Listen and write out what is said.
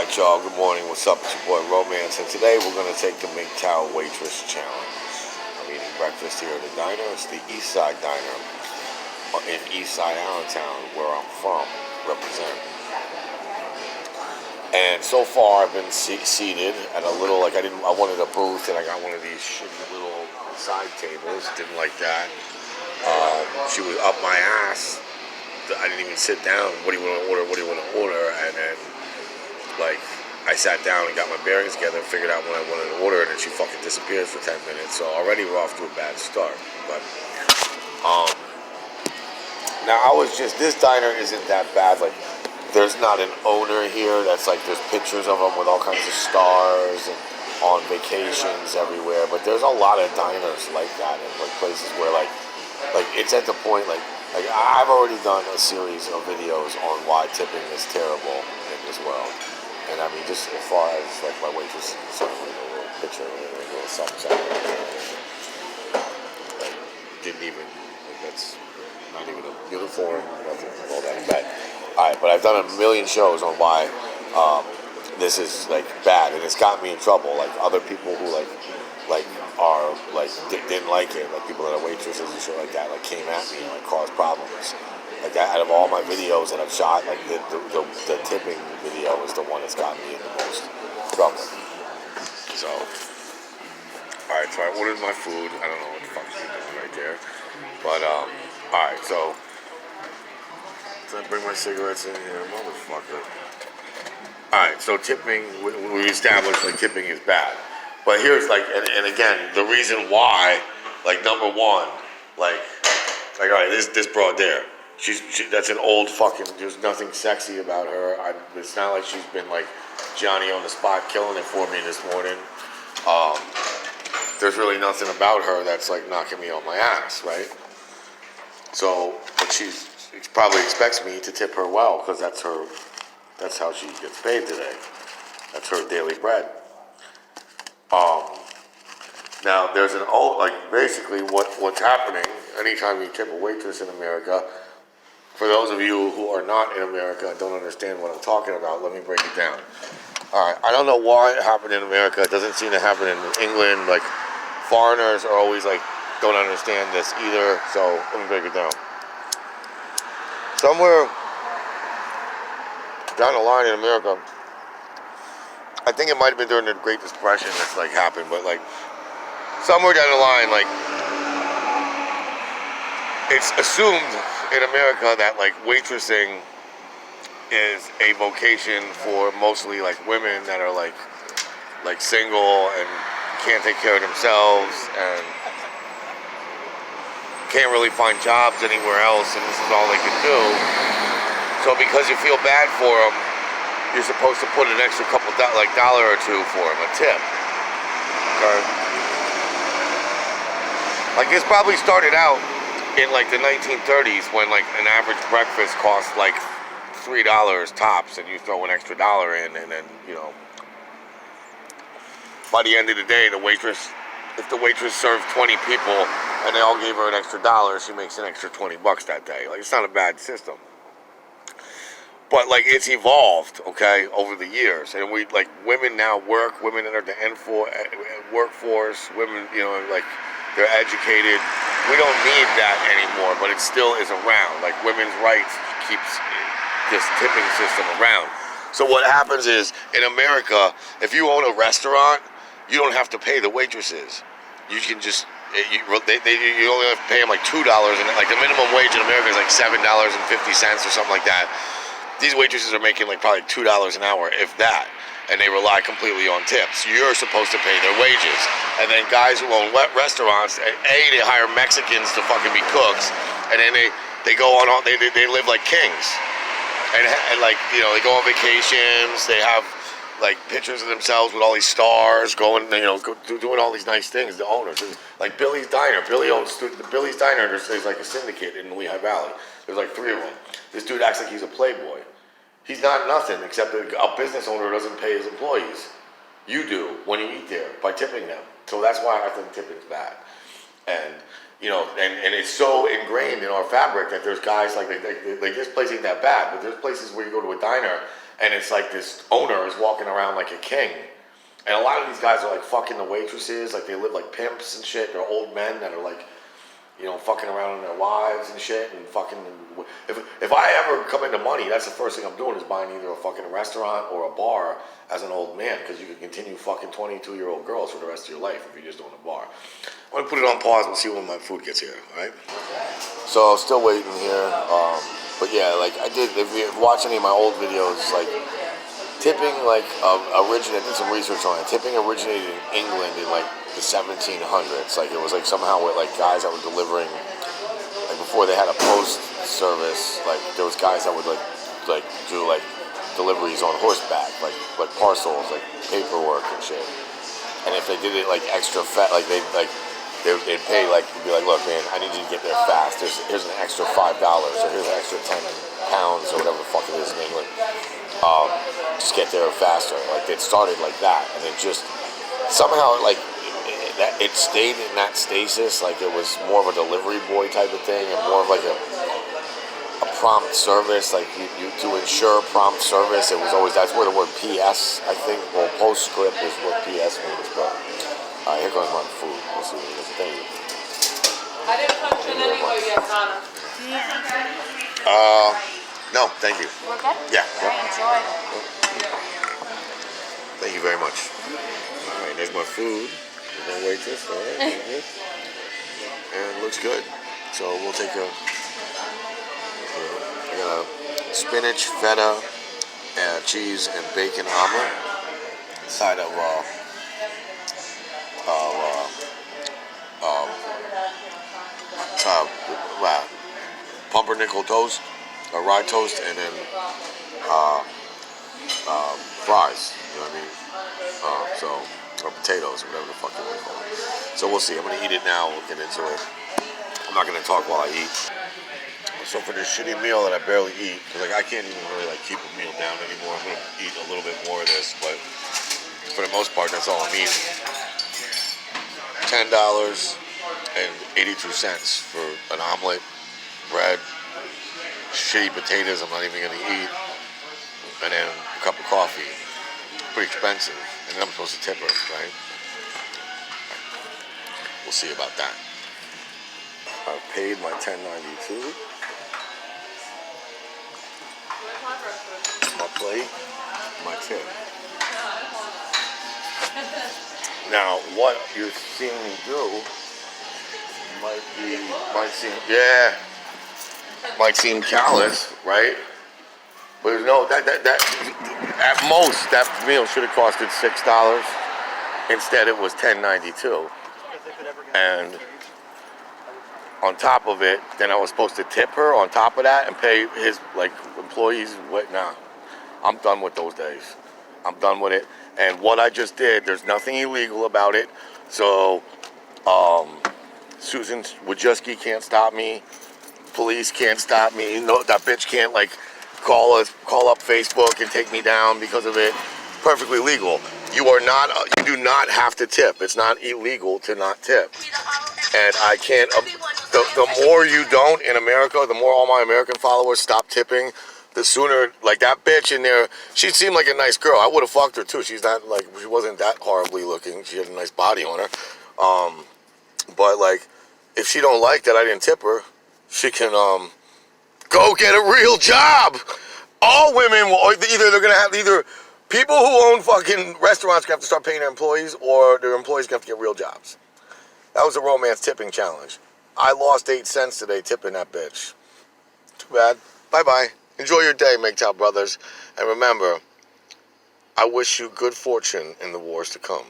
Alright, y'all, good morning. What's up? It's your boy Romantz, and today we're going to take the Mgtow Waitress Challenge. I'm eating breakfast here at the diner. It's the East Side Diner in East Side, Allentown, where I'm from, represent. And so far, I've been seated at a little, I wanted a booth, and I got one of these shitty little side tables. Didn't like that. She was up my ass. I didn't even sit down. What do you want to order? What do you want to order? And then, I sat down and got my bearings together and figured out what I wanted to order, and then she fucking disappeared for 10 minutes. So already we're off to a bad start. But, now this diner isn't that bad. There's not an owner here that's there's pictures of them with all kinds of stars and on vacations everywhere. But there's a lot of diners like that, and places where it's at the point I've already done a series of videos on why tipping is terrible in this world. And I mean, just as far as my waitress is concerned, a little picture, a little something. Didn't even, that's not even a uniform, nothing, all that bad. Alright, but I've done a million shows on why this is bad, and it's gotten me in trouble. Other people who didn't like it, people that are waitresses and shit like that, came at me and caused problems. Out of all my videos that I've shot, the tipping video is the one that's gotten me in the most trouble. So, alright, so I ordered my food. I don't know what the fuck she's doing right there. But, alright, so I bring my cigarettes in here, motherfucker. Alright, so tipping, we established tipping is bad. But here's and again, the reason why, number one, alright, this broad there. That's an old fucking, there's nothing sexy about her. It's not like she's been Johnny on the spot killing it for me this morning. There's really nothing about her that's knocking me on my ass, right? So, but she probably expects me to tip her well, because that's how she gets paid today. That's her daily bread. Now there's an old, basically what's happening anytime you tip a waitress in America. For those of you who are not in America and don't understand what I'm talking about, let me break it down. Alright, I don't know why it happened in America. It doesn't seem to happen in England. Foreigners are always don't understand this either. So let me break it down. Somewhere down the line in America, I think it might have been during the Great Depression that's happened, but somewhere down the line, it's assumed in America that waitressing is a vocation for mostly women that are single and can't take care of themselves and can't really find jobs anywhere else, and this is all they can do. So because you feel bad for them, you're supposed to put an extra couple dollar or two for them, a tip. Okay? This probably started out in the 1930s when an average breakfast cost $3 tops, and you throw an extra dollar in, and then by the end of the day, if the waitress served 20 people and they all gave her an extra dollar, she makes an extra $20 that day. It's not a bad system. But it's evolved, okay, over the years, and we women now work. Women enter the workforce. Women, they're educated. We don't need that anymore, but it still is around. Women's rights keeps this tipping system around. So what happens is in America, if you own a restaurant, you don't have to pay the waitresses. You can just you only have to pay them $2, and the minimum wage in America is $7.50 or something like that. These waitresses are making probably $2 an hour, if that, and they rely completely on tips. You're supposed to pay their wages. And then guys who own restaurants, they hire Mexicans to fucking be cooks, and then they go on all, they live like kings, and they go on vacations. They have pictures of themselves with all these stars, going doing all these nice things. The owners, Billy's Diner. Billy's Diner is a syndicate in the Lehigh Valley. There's 3 of them. This dude acts like he's a playboy. He's not nothing except a business owner doesn't pay his employees. You do when you eat there by tipping them. So that's why I think tipping's bad. And and it's so ingrained in our fabric that there's guys this place ain't that bad, but there's places where you go to a diner and it's like this owner is walking around like a king. And a lot of these guys are like fucking the waitresses, like they live like pimps and shit. They're old men that are like, you know, fucking around with their wives and shit, and fucking. If I ever come into money, that's the first thing I'm doing is buying either a fucking restaurant or a bar as an old man, because you can continue fucking 22-year-old girls for the rest of your life if you just own a bar. I'm gonna put it on pause and see when my food gets here. All right. So still waiting here, but yeah, like I did. If you watch any of my old videos, like. Tipping, like, originated, I did some research on it. Tipping originated in England in, like, the 1700s. Like, it was, like, somehow with, like, guys that were delivering, like, before they had a post service, like, there was guys that would, like do, like, deliveries on horseback, like parcels, like, paperwork and shit. And if they did it, like, extra fat, like, they'd pay, like, be like, look, man, I need you to get there fast. Here's an extra $5, or here's an extra 10 pounds, or whatever the fuck it is in England. Just get there faster. Like it started like that, and it just somehow like it stayed in that stasis. Like it was more of a delivery boy type of thing, and more of like a prompt service. Like you to ensure prompt service. It was always that's where the word PS I think. Well, postscript is what PS means. But here goes my food. We'll see what it is. Thank you. I didn't punch in anywhere yet, Connor. No, thank you. We're good? Yeah. All right, enjoy. Thank you very much. All right, there's my food. There's my waitress. All right, and it looks good. So we'll take I got a spinach, feta, cheese, and bacon omelet. Side of pumpernickel toast, rye toast, and then fries. You know what I mean? Or potatoes, or whatever the fuck you want to call it. So we'll see. I'm gonna eat it now. We'll get into it. I'm not gonna talk while I eat. So for this shitty meal that I barely eat, because like I can't even really like keep a meal down anymore. I'm gonna eat a little bit more of this, but for the most part, that's all I'm eating. $10.82 for an omelet, bread, shitty potatoes I'm not even gonna eat, and then a cup of coffee. Pretty expensive, and then I'm supposed to tip her, right? We'll see about that. I paid my $10.92. My plate, my tip. Now, what you're seeing me do might seem callous, right? But no, that at most that meal should have costed $6. Instead, it was $10.92, and on top of it, then I was supposed to tip her on top of that and pay his like employees. What? Nah, I'm done with those days. I'm done with it. And what I just did, there's nothing illegal about it. So, Susan Wojcicki can't stop me. Police can't stop me. No, that bitch can't like call up Facebook and take me down because of it. Perfectly legal. You do not have to tip. It's not illegal to not tip. And I can't. The more you don't in America, the more all my American followers stop tipping, the sooner, like that bitch in there, she seemed like a nice girl. I would have fucked her too. She wasn't that horribly looking. She had a nice body on her. But like, if she don't like that I didn't tip her, she can go get a real job. All women will either people who own fucking restaurants gonna have to start paying their employees, or their employees gonna have to get real jobs. That was a Romantz tipping challenge. I lost 8 cents today tipping that bitch. Too bad. Bye-bye. Enjoy your day, Mgtow brothers. And remember, I wish you good fortune in the wars to come.